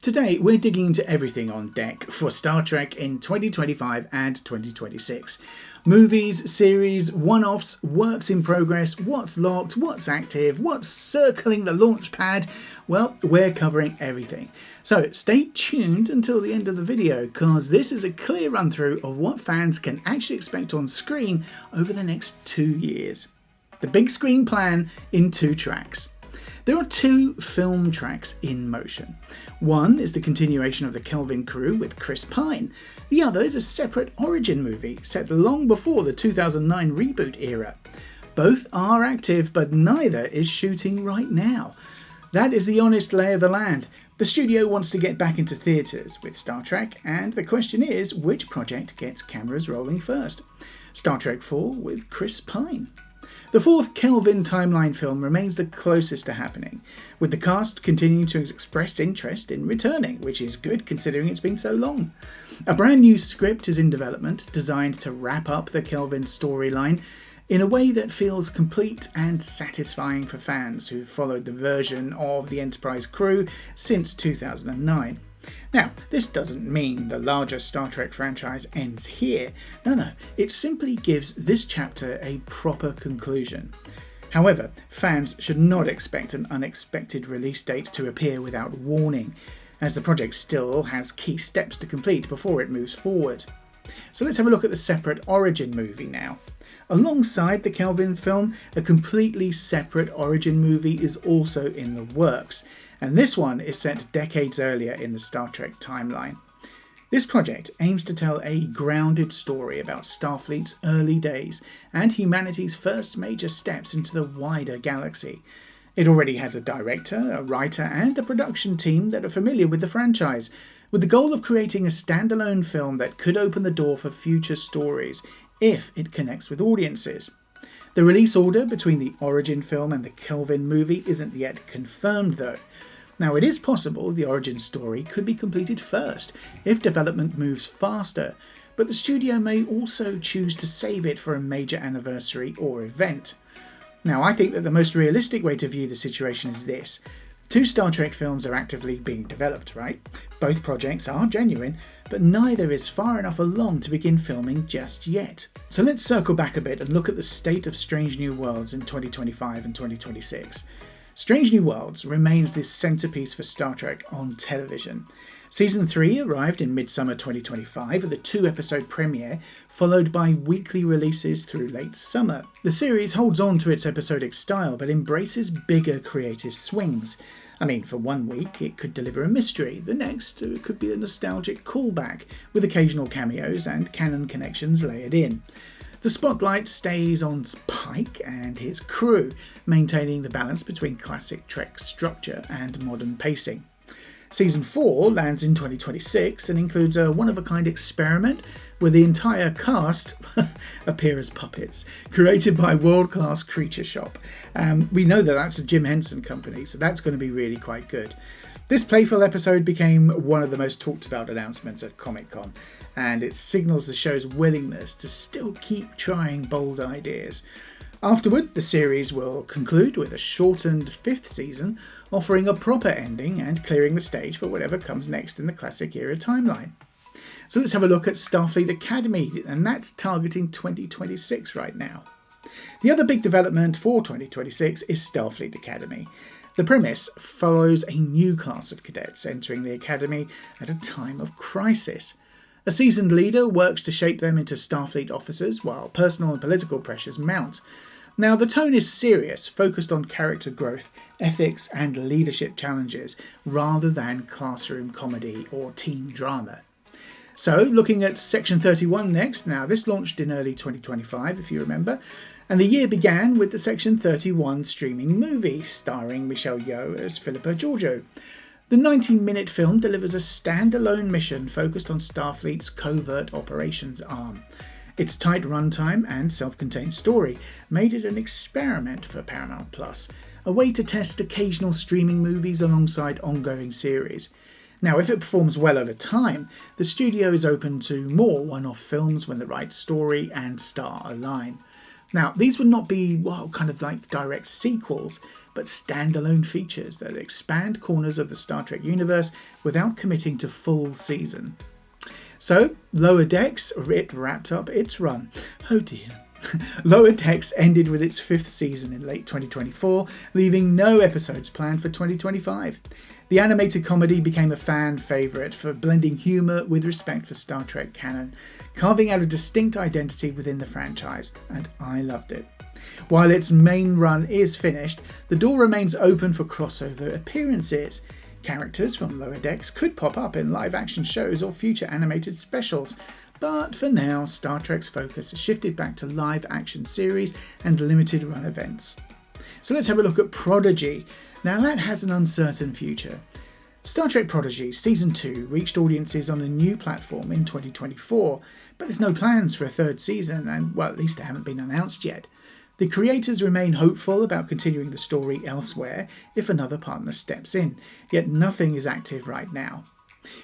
Today we're digging into everything on deck for Star Trek in 2025 and 2026. Movies, series, one-offs, works in progress, what's locked, what's active, what's circling the launch pad. Well, we're covering everything. So stay tuned until the end of the video, because this is a clear run through of what fans can actually expect on screen over the next 2 years. The big screen plan in 2 tracks. There are 2 film tracks in motion. One is the continuation of the Kelvin crew with Chris Pine. The other is a separate origin movie set long before the 2009 reboot era. Both are active, but neither is shooting right now. That is the honest lay of the land. The studio wants to get back into theatres with Star Trek, and the question is, which project gets cameras rolling first? Star Trek 4 with Chris Pine. The 4th Kelvin timeline film remains the closest to happening, with the cast continuing to express interest in returning, which is good considering it's been so long. A brand new script is in development, designed to wrap up the Kelvin storyline in a way that feels complete and satisfying for fans who've followed the version of the Enterprise crew since 2009. Now, this doesn't mean the larger Star Trek franchise ends here. No, it simply gives this chapter a proper conclusion. However, fans should not expect an unexpected release date to appear without warning, as the project still has key steps to complete before it moves forward. So let's have a look at the separate origin movie now. Alongside the Kelvin film, a completely separate origin movie is also in the works, and this one is set decades earlier in the Star Trek timeline. This project aims to tell a grounded story about Starfleet's early days and humanity's first major steps into the wider galaxy. It already has a director, a writer, and a production team that are familiar with the franchise, with the goal of creating a standalone film that could open the door for future stories if it connects with audiences. The release order between the origin film and the Kelvin movie isn't yet confirmed though. Now, it is possible the origin story could be completed first if development moves faster, but the studio may also choose to save it for a major anniversary or event. Now, I think that the most realistic way to view the situation is this. 2 Star Trek films are actively being developed, right? Both projects are genuine, but neither is far enough along to begin filming just yet. So let's circle back a bit and look at the state of Strange New Worlds in 2025 and 2026. Strange New Worlds remains this centrepiece for Star Trek on television. Season 3 arrived in midsummer 2025 with a 2-episode premiere, followed by weekly releases through late summer. The series holds on to its episodic style, but embraces bigger creative swings. I mean, for one week it could deliver a mystery, the next it could be a nostalgic callback, with occasional cameos and canon connections layered in. The spotlight stays on Pike and his crew, maintaining the balance between classic Trek structure and modern pacing. Season 4 lands in 2026 and includes a one-of-a-kind experiment where the entire cast appear as puppets, created by world-class Creature Shop. We know that that's a Jim Henson company, so that's going to be really quite good. This playful episode became one of the most talked about announcements at Comic-Con, and it signals the show's willingness to still keep trying bold ideas. Afterward, the series will conclude with a shortened 5th season, offering a proper ending and clearing the stage for whatever comes next in the classic era timeline. So let's have a look at Starfleet Academy, and that's targeting 2026 right now. The other big development for 2026 is Starfleet Academy. The premise follows a new class of cadets entering the Academy at a time of crisis. A seasoned leader works to shape them into Starfleet officers while personal and political pressures mount. Now, the tone is serious, focused on character growth, ethics and leadership challenges, rather than classroom comedy or teen drama. So, looking at Section 31 next. Now, this launched in early 2025, if you remember, and the year began with the Section 31 streaming movie, starring Michelle Yeoh as Philippa Georgiou. The 90-minute film delivers a standalone mission focused on Starfleet's covert operations arm. Its tight runtime and self-contained story made it an experiment for Paramount+, a way to test occasional streaming movies alongside ongoing series. Now, if it performs well over time, the studio is open to more one-off films when the right story and star align. Now, these would not be, well, kind of like direct sequels, but standalone features that expand corners of the Star Trek universe without committing to full season. So, Lower Decks, it wrapped up its run. Oh dear. Lower Decks ended with its 5th season in late 2024, leaving no episodes planned for 2025. The animated comedy became a fan favourite for blending humour with respect for Star Trek canon, carving out a distinct identity within the franchise, and I loved it. While its main run is finished, the door remains open for crossover appearances. Characters from Lower Decks could pop up in live-action shows or future animated specials, but for now, Star Trek's focus has shifted back to live-action series and limited-run events. So let's have a look at Prodigy. Now that has an uncertain future. Star Trek Prodigy Season 2 reached audiences on a new platform in 2024, but there's no plans for a 3rd season, and well, at least they haven't been announced yet. The creators remain hopeful about continuing the story elsewhere if another partner steps in, yet nothing is active right now.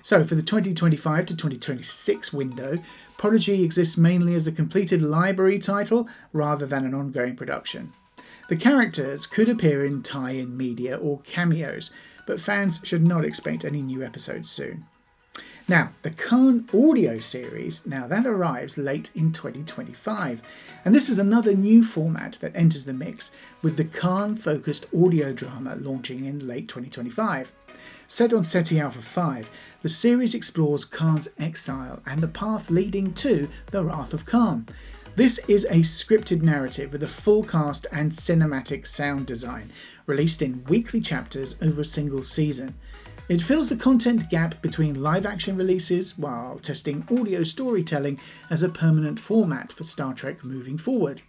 So for the 2025 to 2026 window, Prodigy exists mainly as a completed library title rather than an ongoing production. The characters could appear in tie-in media or cameos, but fans should not expect any new episodes soon. Now, the Khan audio series, now that arrives late in 2025, and this is another new format that enters the mix, with the Khan-focused audio drama launching in late 2025. Set on SETI Alpha 5, the series explores Khan's exile and the path leading to the Wrath of Khan. This is a scripted narrative with a full cast and cinematic sound design, released in weekly chapters over a single season. It fills the content gap between live-action releases while testing audio storytelling as a permanent format for Star Trek moving forward.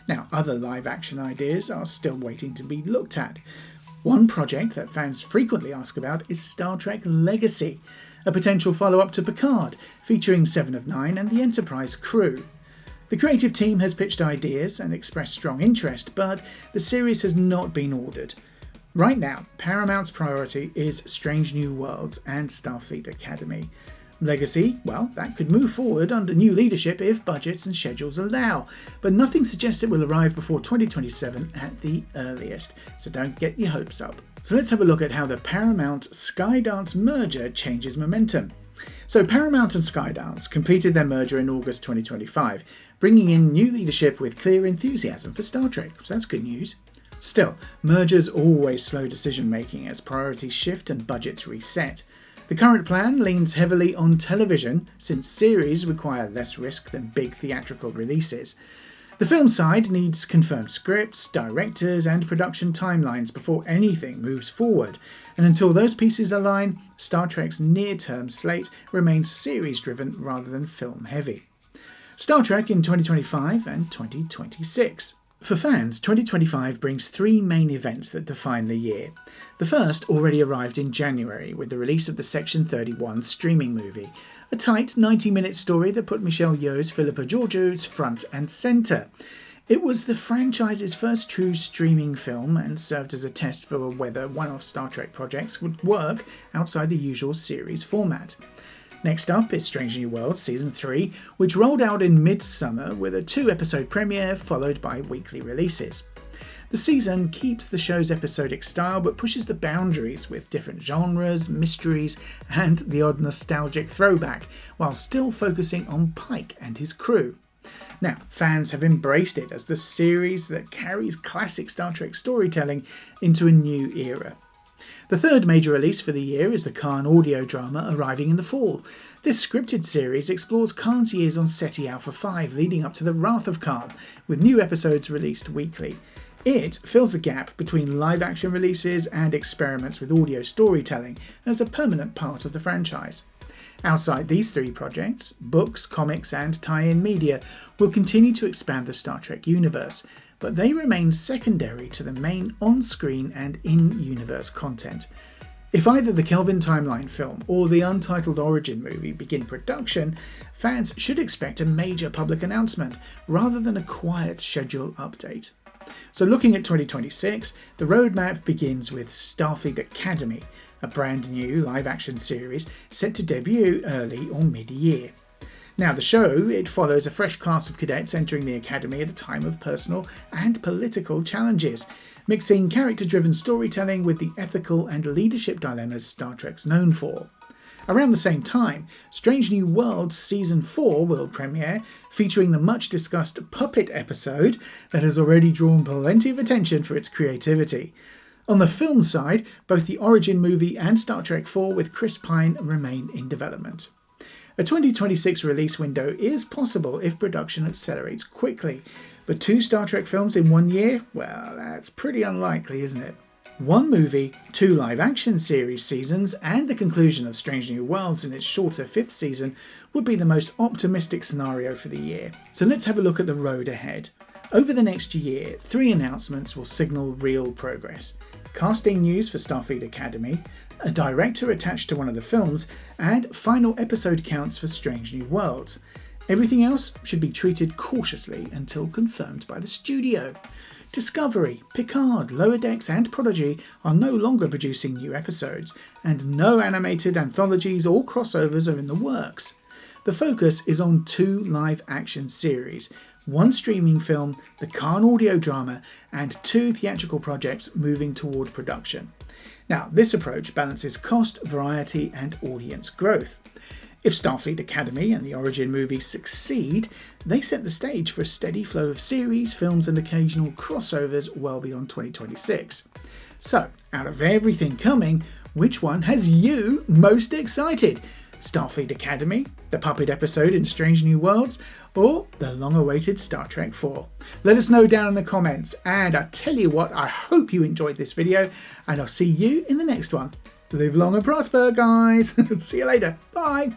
Now, other live-action ideas are still waiting to be looked at. One project that fans frequently ask about is Star Trek Legacy, a potential follow-up to Picard, featuring 7 of 9 and the Enterprise crew. The creative team has pitched ideas and expressed strong interest, but the series has not been ordered. Right now, Paramount's priority is Strange New Worlds and Starfleet Academy. Legacy, well, that could move forward under new leadership if budgets and schedules allow, but nothing suggests it will arrive before 2027 at the earliest, so don't get your hopes up. So let's have a look at how the Paramount Skydance merger changes momentum. So Paramount and Skydance completed their merger in August 2025, bringing in new leadership with clear enthusiasm for Star Trek, so that's good news. Still, mergers always slow decision making as priorities shift and budgets reset. The current plan leans heavily on television, since series require less risk than big theatrical releases. The film side needs confirmed scripts, directors and production timelines before anything moves forward, and until those pieces align, Star Trek's near-term slate remains series-driven rather than film-heavy. Star Trek in 2025 and 2026. For fans, 2025 brings 3 main events that define the year. The first already arrived in January with the release of the Section 31 streaming movie, a tight 90-minute story that put Michelle Yeoh's Philippa Georgiou's front and centre. It was the franchise's first true streaming film and served as a test for whether one-off Star Trek projects would work outside the usual series format. Next up is Strange New Worlds Season 3, which rolled out in mid-summer with a 2-episode premiere followed by weekly releases. The season keeps the show's episodic style but pushes the boundaries with different genres, mysteries, and the odd nostalgic throwback, while still focusing on Pike and his crew. Now, fans have embraced it as the series that carries classic Star Trek storytelling into a new era. The third major release for the year is the Khan audio drama arriving in the fall. This scripted series explores Khan's years on SETI Alpha 5 leading up to the Wrath of Khan, with new episodes released weekly. It fills the gap between live-action releases and experiments with audio storytelling as a permanent part of the franchise. Outside these 3 projects, books, comics and tie-in media will continue to expand the Star Trek universe, but they remain secondary to the main on-screen and in-universe content. If either the Kelvin timeline film or the Untitled Origin movie begin production, fans should expect a major public announcement rather than a quiet schedule update. So looking at 2026, the roadmap begins with Starfleet Academy, a brand new live-action series set to debut early or mid-year. Now, the show, it follows a fresh class of cadets entering the Academy at a time of personal and political challenges, mixing character-driven storytelling with the ethical and leadership dilemmas Star Trek's known for. Around the same time, Strange New Worlds Season 4 will premiere, featuring the much-discussed puppet episode that has already drawn plenty of attention for its creativity. On the film side, both the Origin movie and Star Trek 4 with Chris Pine remain in development. A 2026 release window is possible if production accelerates quickly, but 2 Star Trek films in 1 year? Well, that's pretty unlikely, isn't it? 1 movie, 2 live-action series seasons, and the conclusion of Strange New Worlds in its shorter 5th season would be the most optimistic scenario for the year. So let's have a look at the road ahead. Over the next year, 3 announcements will signal real progress. Casting news for Starfleet Academy, a director attached to one of the films, and final episode counts for Strange New Worlds. Everything else should be treated cautiously until confirmed by the studio. Discovery, Picard, Lower Decks and Prodigy are no longer producing new episodes, and no animated anthologies or crossovers are in the works. The focus is on 2 live-action series, 1 streaming film, the Khan audio drama, and 2 theatrical projects moving toward production. Now, this approach balances cost, variety, and audience growth. If Starfleet Academy and the Origin movie succeed, they set the stage for a steady flow of series, films, and occasional crossovers well beyond 2026. So, out of everything coming, which one has you most excited? Starfleet Academy, the puppet episode in Strange New Worlds, or the long-awaited Star Trek 4? Let us know down in the comments, and I tell you what, I hope you enjoyed this video, and I'll see you in the next one. Live long and prosper, guys. See you later. Bye.